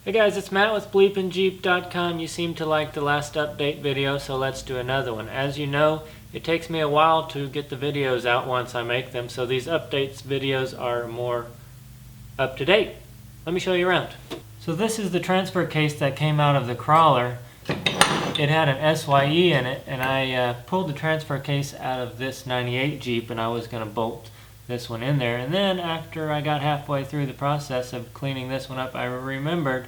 Hey guys, it's Matt with BleepinJeep.com. You seem to like the last update video, so let's do another one. As you know, it takes me a while to get the videos out once I make them, so these updates videos are more up to date. Let me show you around. So this is the transfer case that came out of the crawler. It had an SYE in it, and I pulled the transfer case out of this 98 Jeep, and I was going to bolt this one in there. And then after I got halfway through the process of cleaning this one up, I remembered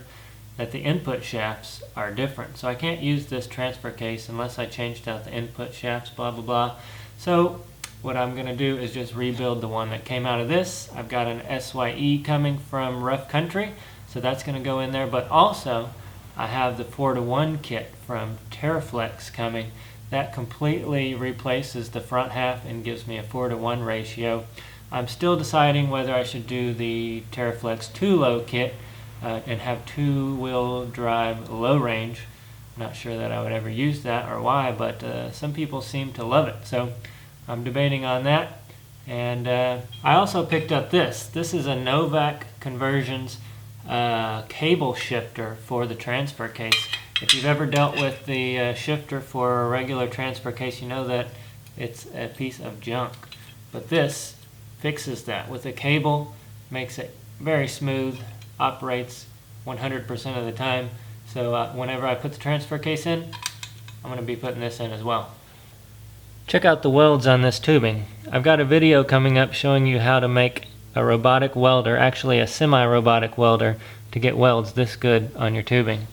that the input shafts are different. So I can't use this transfer case unless I changed out the input shafts, blah, blah, blah. So what I'm going to do is just rebuild the one that came out of this. I've got an SYE coming from Rough Country, so that's going to go in there. But also, I have the 4-to-1 kit from TerraFlex coming. That completely replaces the front half and gives me a 4-to-1 ratio. I'm still deciding whether I should do the TerraFlex 2-low kit and have 2-wheel drive low range. I'm not sure that I would ever use that or why, but some people seem to love it. So I'm debating on that. And I also picked up this. This is a Novak Conversions cable shifter for the transfer case. If you've ever dealt with the shifter for a regular transfer case, you know that it's a piece of junk. But this fixes that with a cable, makes it very smooth, operates 100% of the time. So whenever I put the transfer case in, I'm going to be putting this in as well. Check out the welds on this tubing. I've got a video coming up showing you how to make a robotic welder, actually a semi-robotic welder, to get welds this good on your tubing.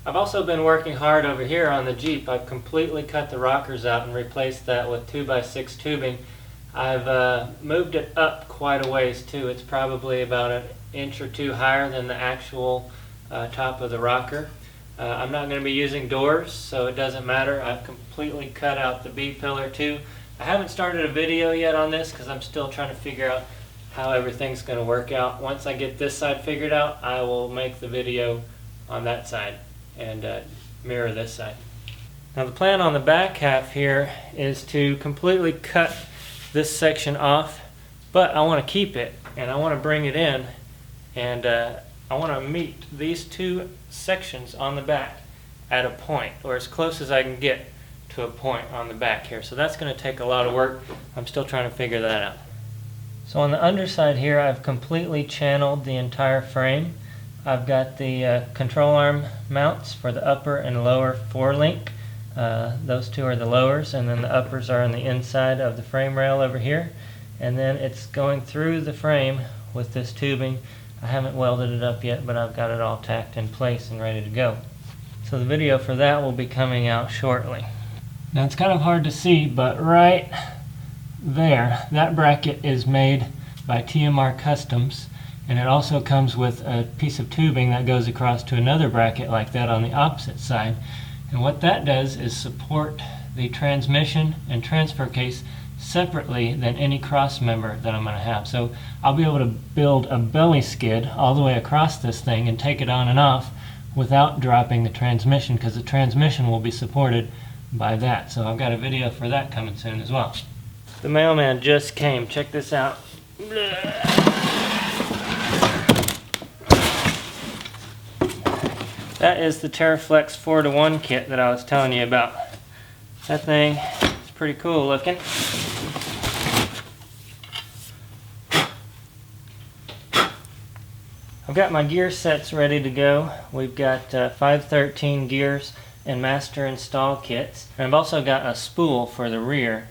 I've also been working hard over here on the Jeep. I've completely cut the rockers out and replaced that with 2x6 tubing. I've moved it up quite a ways too. It's probably about an inch or two higher than the actual top of the rocker. I'm not going to be using doors, so it doesn't matter. I've completely cut out the B-pillar too. I haven't started a video yet on this because I'm still trying to figure out how everything's going to work out. Once I get this side figured out, I will make the video on that side and mirror this side. Now the plan on the back half here is to completely cut this section off, but I want to keep it and I want to bring it in, and I want to meet these two sections on the back at a point, or as close as I can get to a point on the back here. So that's going to take a lot of work. I'm still trying to figure that out. So on the underside here, I've completely channeled the entire frame. I've got the control arm mounts for the upper and lower forelink. Those two are the lowers, and then the uppers are on the inside of the frame rail over here. And then it's going through the frame with this tubing. I haven't welded it up yet, but I've got it all tacked in place and ready to go. So the video for that will be coming out shortly. Now it's kind of hard to see, but right there, that bracket is made by TMR Customs, and it also comes with a piece of tubing that goes across to another bracket like that on the opposite side. And what that does is support the transmission and transfer case separately than any cross member that I'm going to have. So I'll be able to build a belly skid all the way across this thing and take it on and off without dropping the transmission, because the transmission will be supported by that. So I've got a video for that coming soon as well. The mailman just came. Check this out. That is the TerraFlex 4-to-1 kit that I was telling you about. That thing is pretty cool looking. I've got my gear sets ready to go. We've got 513 gears and master install kits. And I've also got a spool for the rear.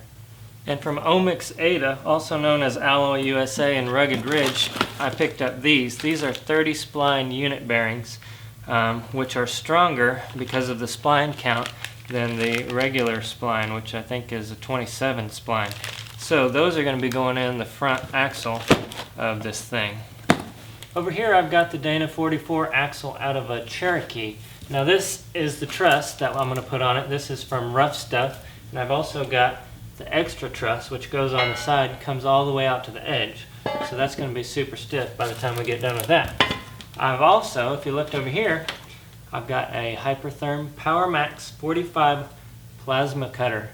And from Omix Ada, also known as Alloy USA and Rugged Ridge, I picked up these. These are 30 spline unit bearings, which are stronger because of the spline count than the regular spline, which I think is a 27 spline. So those are going to be going in the front axle of this thing. Over here I've got the Dana 44 axle out of a Cherokee. Now this is the truss that I'm going to put on it. This is from Rough Stuff, and I've also got the extra truss, which goes on the side, comes all the way out to the edge. So that's going to be super stiff by the time we get done with that. I've also, if you looked over here, I've got a Hypertherm PowerMax 45 plasma cutter.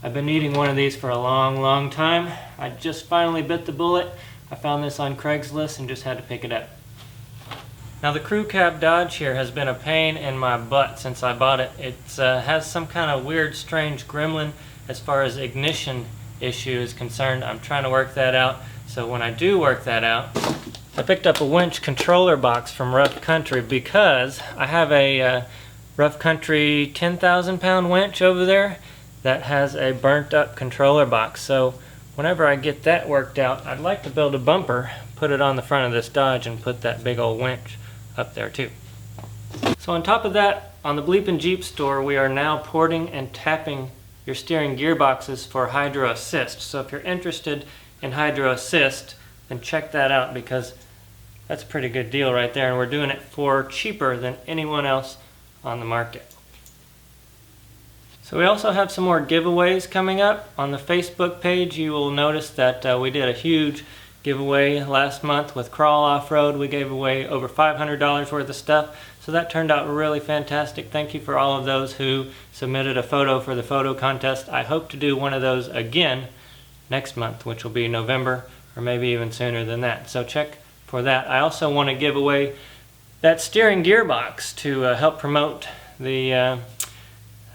I've been needing one of these for a long time. I just finally bit the bullet. I found this on Craigslist and just had to pick it up. Now the crew cab Dodge here has been a pain in my butt since I bought it. It has some kind of weird, strange gremlin as far as ignition issue is concerned. I'm trying to work that out. So when I do work that out, I picked up a winch controller box from Rough Country because I have a Rough Country 10,000 pound winch over there that has a burnt up controller box. So whenever I get that worked out, I'd like to build a bumper, put it on the front of this Dodge, and put that big old winch up there too. So on top of that, on the BleepinJeep store, we are now porting and tapping your steering gearboxes for Hydro Assist. So if you're interested in Hydro Assist, then check that out because that's a pretty good deal right there, and we're doing it for cheaper than anyone else on the market. So we also have some more giveaways coming up. On the Facebook page, you will notice that we did a huge giveaway last month with Crawl Off-Road. We gave away over $500 worth of stuff, so that turned out really fantastic. Thank you for all of those who submitted a photo for the photo contest. I hope to do one of those again next month, which will be November, or maybe even sooner than that. So check for that. I also want to give away that steering gearbox to help promote the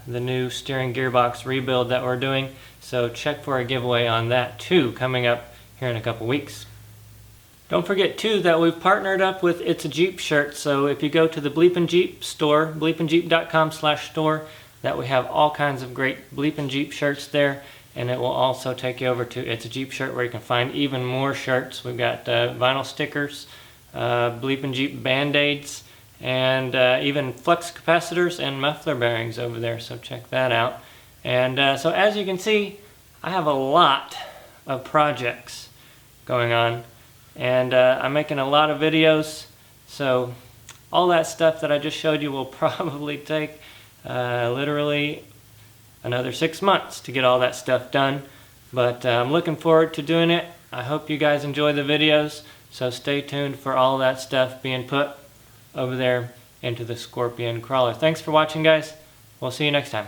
new steering gearbox rebuild that we're doing. So check for a giveaway on that too, coming up here in a couple weeks. Don't forget too that we've partnered up with It's a Jeep shirt. So if you go to the BleepinJeep store, bleepinjeep.com/store, that we have all kinds of great BleepinJeep shirts there, and it will also take you over to It's a Jeep shirt where you can find even more shirts. We've got vinyl stickers, BleepinJeep band-aids, and even flux capacitors and muffler bearings over there, so check that out. And so as you can see, I have a lot of projects going on, and I'm making a lot of videos, so all that stuff that I just showed you will probably take literally another 6 months to get all that stuff done, but I'm looking forward to doing it. I hope you guys enjoy the videos, so stay tuned for all that stuff being put over there into the Scorpion crawler. Thanks for watching, guys. We'll see you next time.